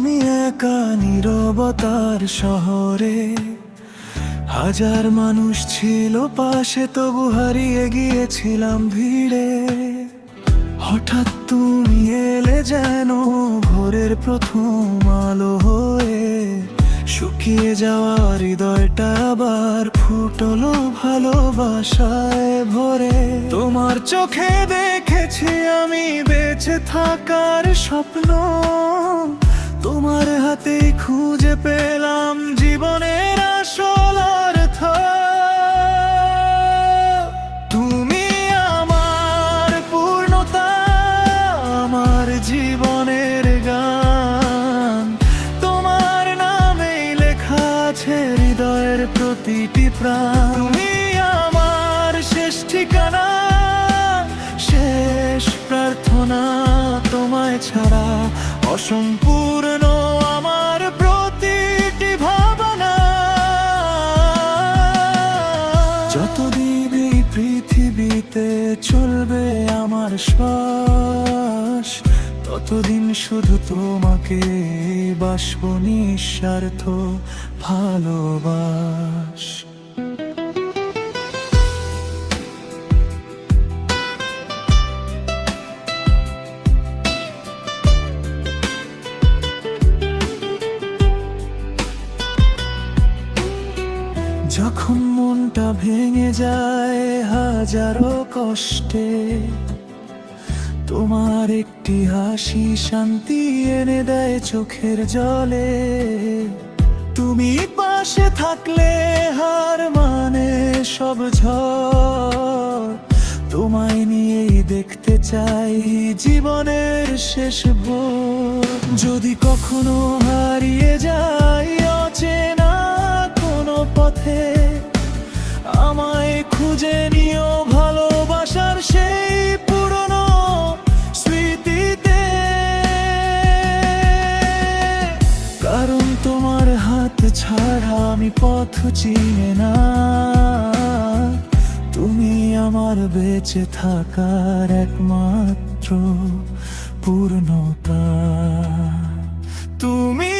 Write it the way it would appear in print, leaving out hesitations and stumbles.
আমি একা নীরবতার শহরে, হাজার মানুষ ছিল পাশে, তবু হারিয়ে গিয়েছিলাম ভিড়ে। হঠাৎ তুমি এলে যেন ভোরের প্রথম আলো হয়ে, শুকিয়ে যাওয়া হৃদয়টা আবার ফুটলো ভালোবাসায় ভরে। তোমার চোখে দেখেছি আমি বেঁচে থাকার স্বপ্ন, তোমার হাতেই খুঁজে পেলাম জীবনের আসল অর্থ। তুমি আমার পূর্ণতা, আমার জীবনের গান, তোমার নামেই লেখা আছে হৃদয়ের প্রতিটি প্রাণ। তুমি আমার শেষ ঠিকানা, শেষ প্রার্থনা, তোমায় ছাড়া অসম্পূর্ণ আমার প্রতিটি ভাবনা। যতদিন এই পৃথিবীতে চলবে আমার শ্বাস, ততদিন শুধু তোমাকে বাসব নিঃস্বার্থ ভালোবাস। যখন মনটা ভেঙে যায় হাজারো কষ্টে, তোমার একটি হাসি শান্তি এনে দেয় চোখের জলে। তুমি পাশে থাকলে হার মানে সব ঝড়, তোমায় নিয়েই দেখতে চাই জীবনের শেষ ভোর। যদি কখনো হারিয়ে যাই অচেনা কোনো পথে, আমায় খুঁজে নিও ভালোবাসার সেই পুরনো স্মৃতিতে। কারণ তোমার হাত ছাড়া আমি পথ চিনি না, তুমি আমার বেঁচে থাকার একমাত্র পূর্ণতা। তুমি